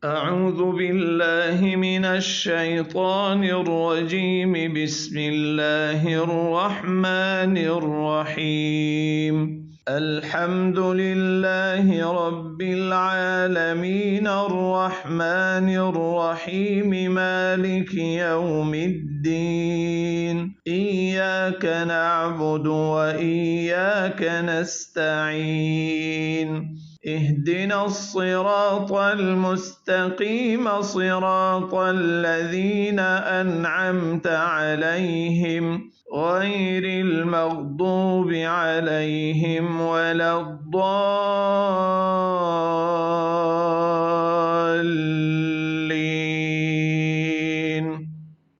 أعوذ بالله من الشيطان الرجيم. بسم الله الرحمن الرحيم. الحمد لله رب العالمين الرحمن الرحيم مالك يوم الدين. إياك نعبد وإياك نستعين. اهدنا الصراط المستقيم صراط الذين أنعمت عليهم غير المغضوب عليهم ولا الضالين.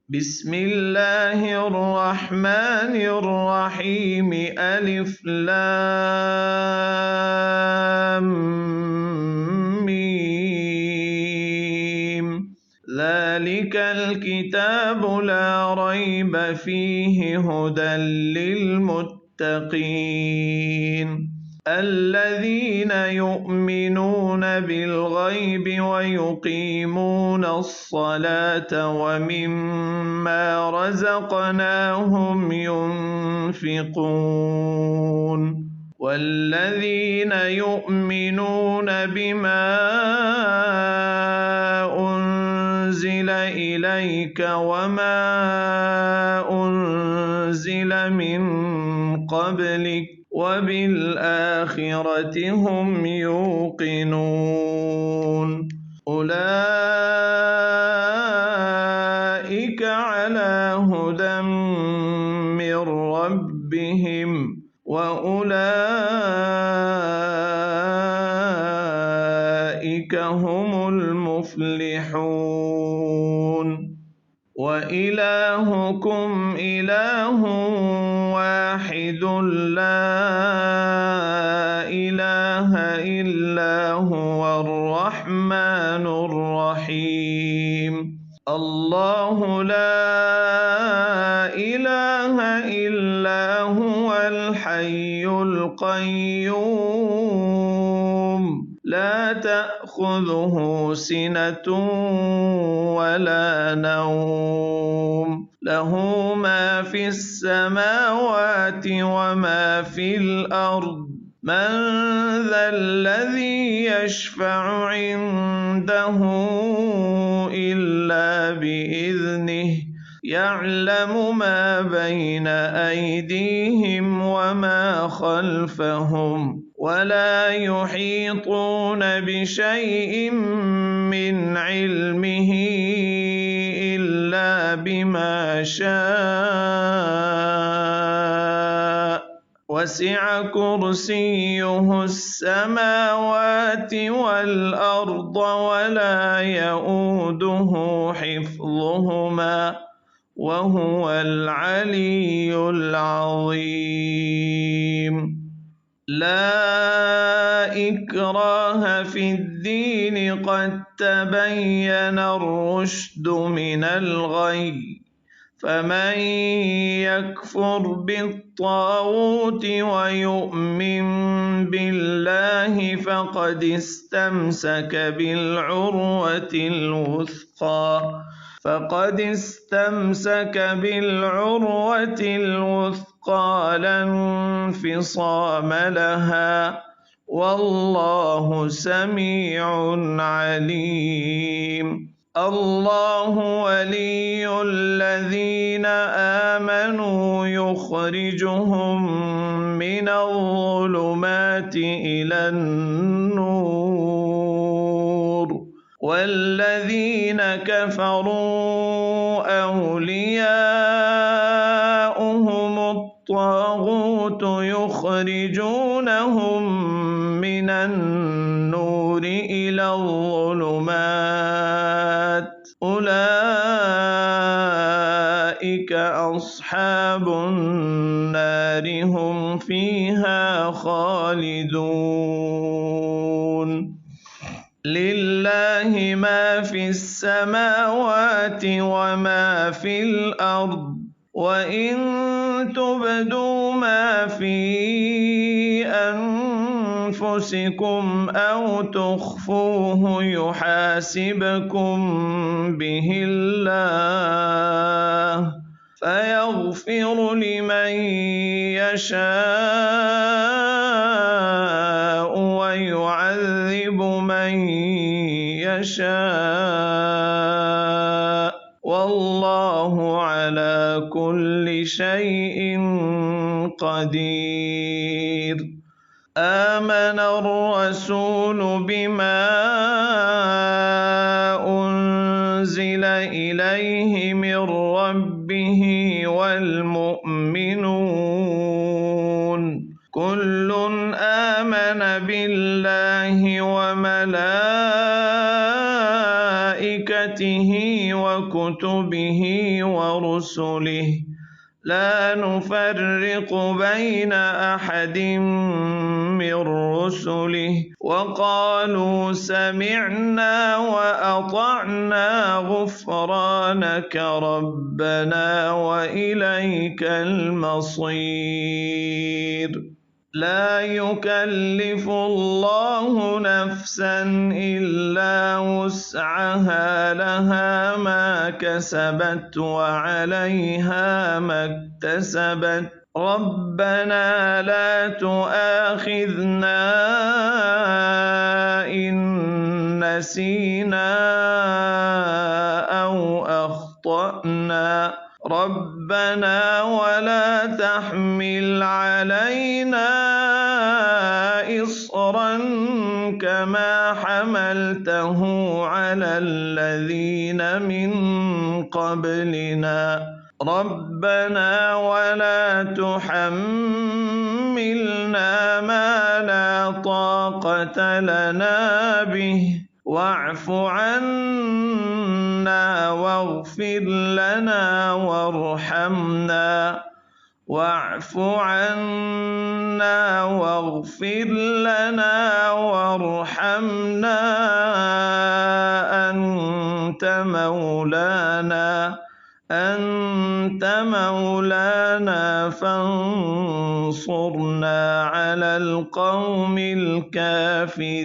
بسم الله الرحمن الرحيم. ألف لام ميم. ذلك الكتاب لا ريب فيه هدى للمتقين الذين يؤمنون بالغيب ويقيمون الصلاة ومما رزقناهم ينفقون والذين يؤمنون بما أنزل إليك وما أنزل من قبلك وبالآخرة هم يوقنون. أولئك على هدى من ربهم وأولئك هم المفلحون. وإلهكم إله واحد لا إله إلا هو الرحمن الرحيم. الله لا إله إلا هو الحي القيوم لا تأخذه سنة ولا نوم له ما في السماوات وما في الأرض. من ذا الذي يشفع عنده إلا بإذنه يعلم ما بين أيديهم وما خلفهم ولا يحيطون بشيء من علمه إلا بما شاء وسع كرسيه السماوات والأرض ولا يؤوده حفظهما وهو العلي العظيم. لا إكراه في الدين قد تبين الرشد من الغي فمن يكفر بالطاغوت ويؤمن بالله فقد استمسك بالعروة الوثقى لا انفصام لها والله سميع عليم. الله ولي الذين آمنوا يخرجهم من الظلمات إلى النور والذين كفروا أولياؤهم الطاغوت يخرجونهم من النور إلى الظلمات أولئك أصحاب النار هم فيها خالدون. لله ما في السماوات وما في الأرض وإن تبدوا ما في أنفسكم أنفسكم أو تخفوه يحاسبكم به الله فيغفر لمن يشاء ويعذب من يشاء والله على كل شيء قدير. آمن الرسول بما أنزل إليه من ربه والمؤمنون كل آمن بالله وملائكته وكتبه ورسله لا نفرق بين أحد من رسله وقالوا سمعنا وأطعنا غفرانك ربنا وإليك المصير. لا يكلف الله نفسا إلا وسعها لها ما كسبت وعليها ما اكتسبت ربنا لا تؤاخذنا إن نسينا أو أخطأنا ربنا ولا تحمل علينا إصرا كما حملته على الذين من قبلنا ربنا ولا تحملنا ما لا طاقة لنا به واعف عنا واغفر لنا وارحمنا واعف عنا واغفر لنا وارحمنا أنت مولانا فانصرنا على القوم الكافرين.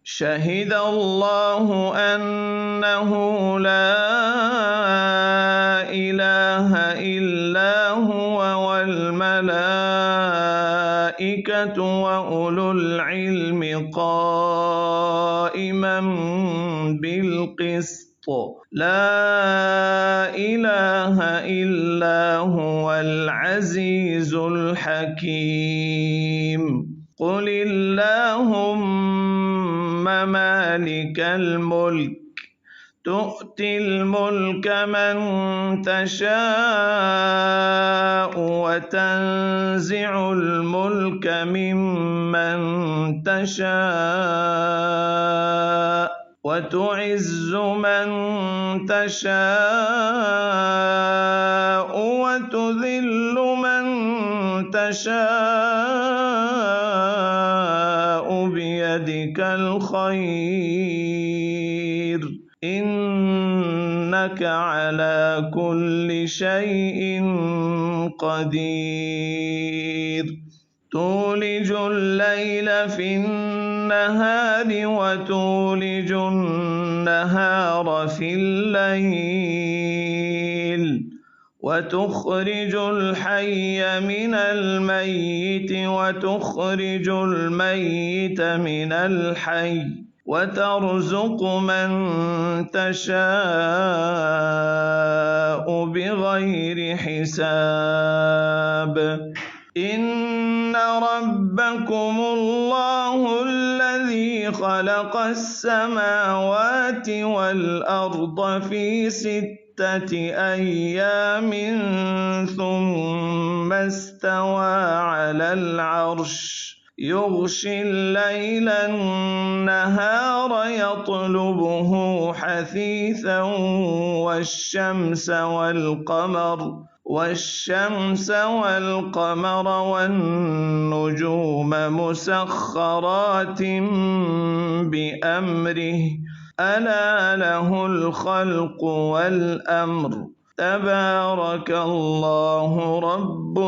شهد الله أنه لا إله إلا هو والملائكة وأولو العلم قائما بالقسط لا إله إلا هو العزيز الحكيم. قل اللهم مالك الملك تؤتي الملك من تشاء وتنزع الملك ممن تشاء وتعز من تشاء وتذل من تشاء بيدك الخير إنك على كل شيء قدير. تولج الليل في النهار وتولج النهار في الليل وتخرج الحي من الميت وتخرج الميت من الحي وترزق من تشاء بغير حساب. إن ربكم الله الذي خلق السماوات والأرض في 6 أيام ثم استوى على العرش يغشي الليل النهار يطلبه حثيثا والشمس والقمر والنجوم مسخرات بأمره ألا له الخلق والأمر تبارك الله رب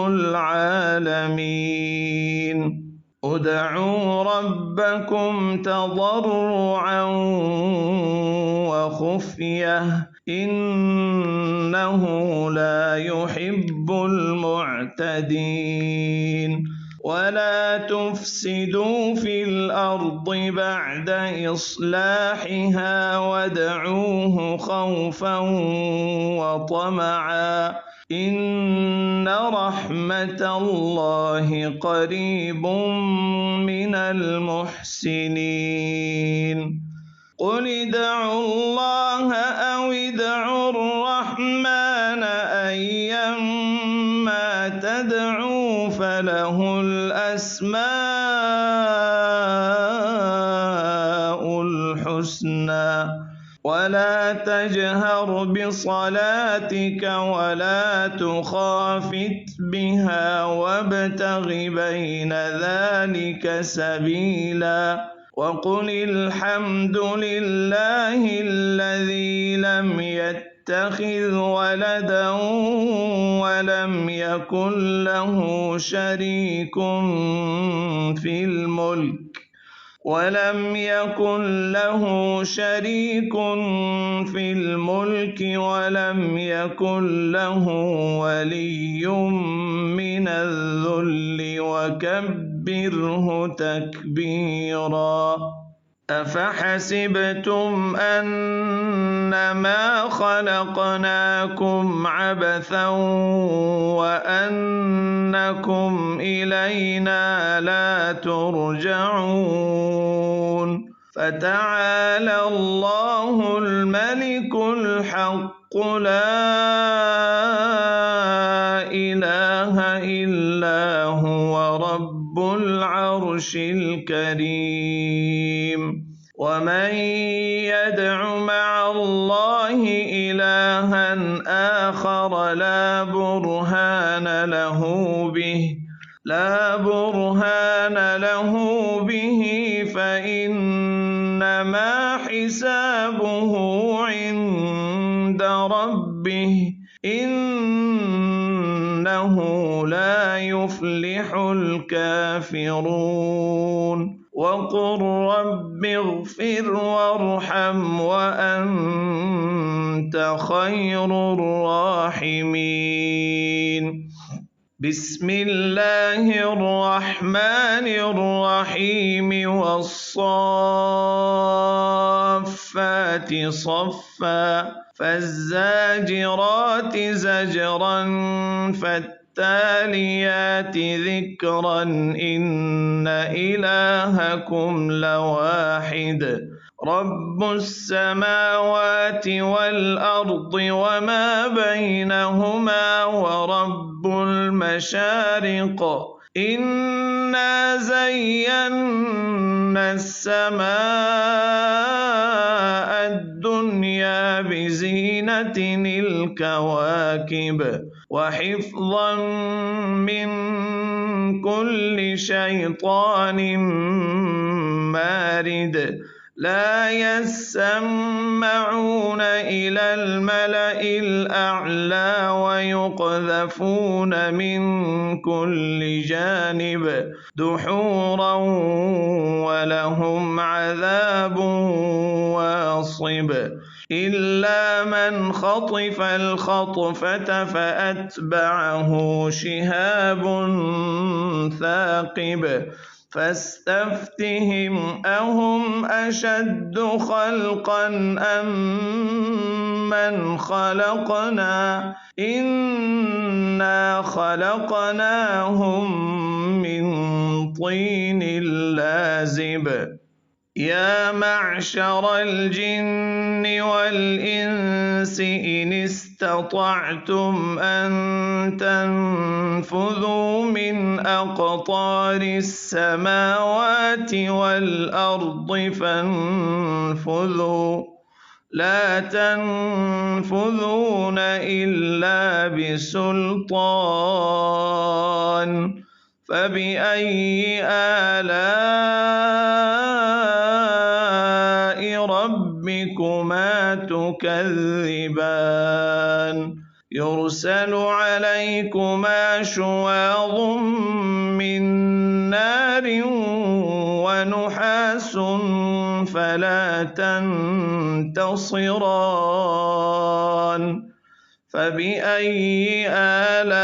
العالمين. ادعوا ربكم تضرعا وخفية إنه لا يحب المعتدين ولا تفسدوا في الأرض بعد إصلاحها وادعوه خوفا وطمعا إن رحمة الله قريب من المحسنين قل ادعوا الله أو ادعوا الرحمن أيما تدعوا فله الأسماء الحسنى ولا تجهر بصلاتك ولا تخافت بها وابتغ بين ذلك سبيلا وقل الحمد لله الذي لم يتخذ ولدا ولم يكن له شريك في الملك ولم يكن له ولي من الذل وكبره تكبيرا أفحسبتم أنما خلقناكم عبثا وأنكم إلينا لا ترجعون فتعالى الله الملك الحق لا إله إلا هو رب العرش الكريم ومن يدع مع الله إلها آخر لا برهان له به فإنما حسابه عند ربه إنه لا يفلح الكافرون وقل رب اغفر وارحم وأنت خير الراحمين بسم الله الرحمن الرحيم والصافات صفا فالزاجرات زجرا فالتاليات ذكرا إن إلهكم لواحد رب السماوات والأرض وما بينهما ورب المشارق إنا زينا السماء الدنيا بزينة الكواكب وحفظا من كل شيطان مارد لا يسمعون إلى الملأ الأعلى ويقذفون من كل جانب دحورا ولهم عذاب واصب إلا من خطف الخطفة فأتبعه شهاب ثاقب فاستفتهم أهم أشد خلقا أم من خلقنا إنا خلقناهم من طين لازب يا معشر الجن والإنس إن استطعتم أن تنفذوا من أقطار السماوات والأرض فانفذوا لا تنفذون إلا بسلطان فبأي آلاء ربكما تكذبان يرسل عليكما شواظ من نار فلا تنتصران فبأي آلاء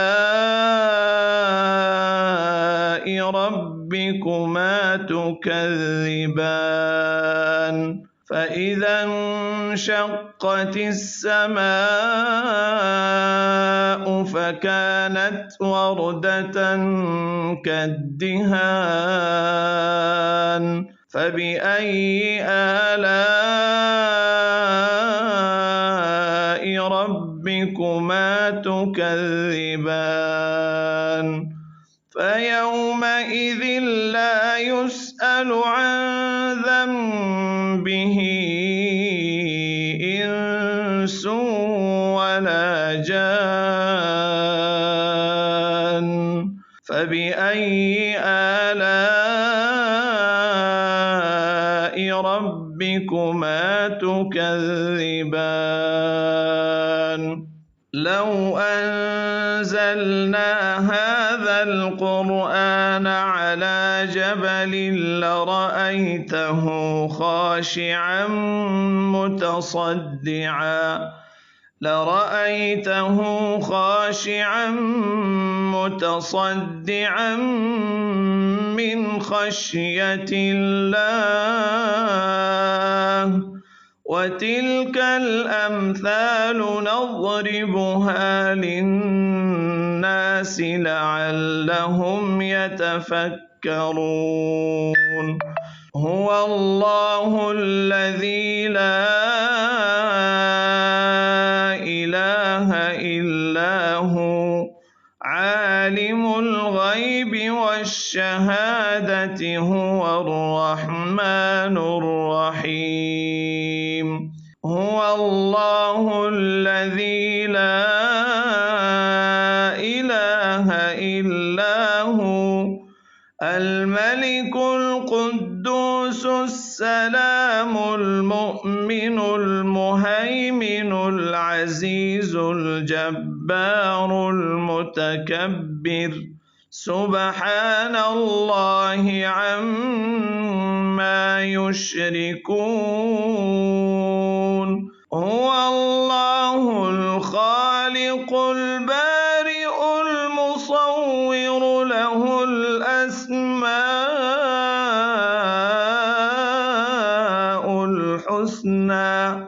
ربكما تكذبان فإذا انشقت السماء فكانت وردة كالدهان فبأي آلاء ربكما تكذبان فيومئذ لا يسأل عن ذنبه إنس ولا جان فبأي آلاء ربكما تكذبان لو أنزلنا هذا القرآن على جبل لرأيته خاشعا متصدعا من خشية الله وتلك الأمثال نضربها للناس لعلهم يتفكرون هو الله الذي لا إله إلا هو عالم الغيب والشهادة هو الرحمن الرحيم هو الله الذي لا إله إلا هو الملك القدوس السلام المؤمن المهيمن العزيز الجبار المتكبر سبحان الله عما يشركون هو الله الخالق البارئ المصور له الأسماء الحسنى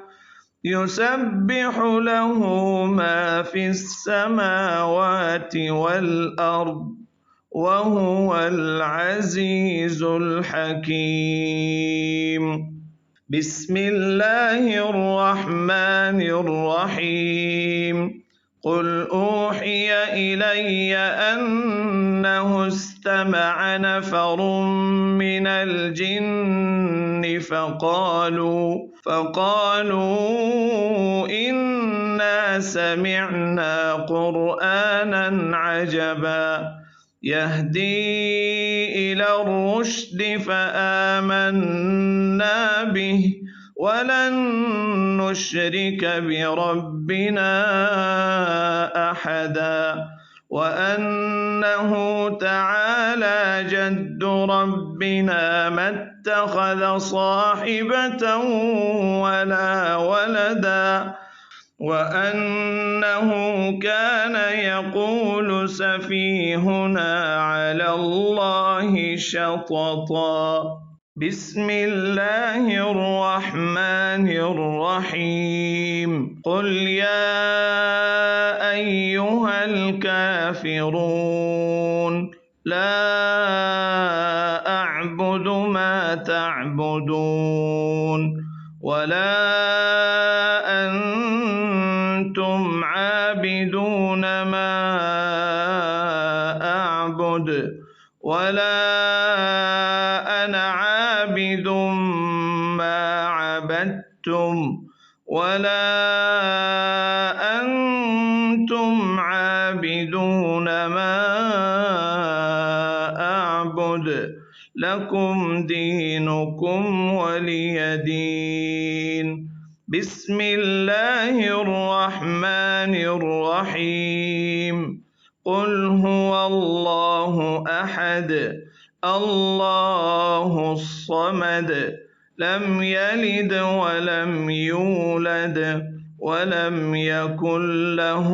يسبح له ما في السماوات والأرض وهو العزيز الحكيم بسم الله الرحمن الرحيم قل أوحي إلي أنه استمع نفر من الجن فقالوا إنا سمعنا قرآنا عجبا يهدي إلى الرشد فآمنا به ولن نشرك بربنا أحدا وأنه تعالى جد ربنا ما اتخذ صاحبة ولا ولدا وأنه كان يقول سفيهنا على الله شططا بسم الله الرحمن الرحيم قل يا أيها الكافرون لا أعبد ما تعبدون ولا أنتم عابدون ما أعبد ولا أنا عابد ما عبدتم ولا أنتم عابدون ما أعبد لكم دينكم ولي دين بسم الله الرحمن الرحيم قل هو الله أحد الله الصمد لم يلد ولم يولد ولم يكن له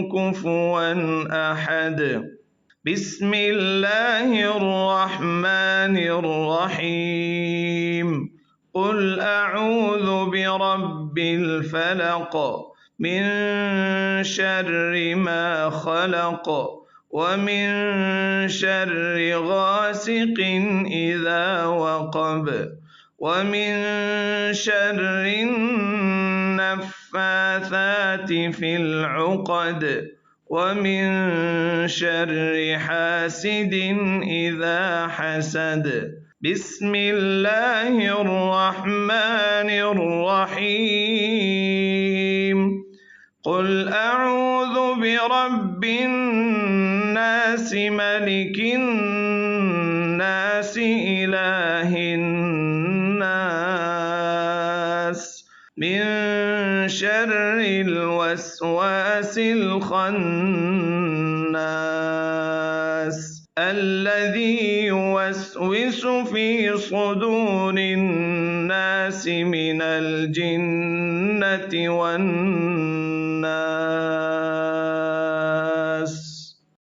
كفوا أحد. بسم الله الرحمن الرحيم. قل أعوذ برب الفلق من شر ما خلق ومن شر غاسق إذا وقب ومن شر النفاثات في العقد ومن شر حاسد إذا حسد. بسم الله الرحمن الرحيم. قل أعوذ برب الناس ملك الناس إله الناس من شر الوسواس الخناس الذي يوسوس في صدور الناس من الجنة والناس.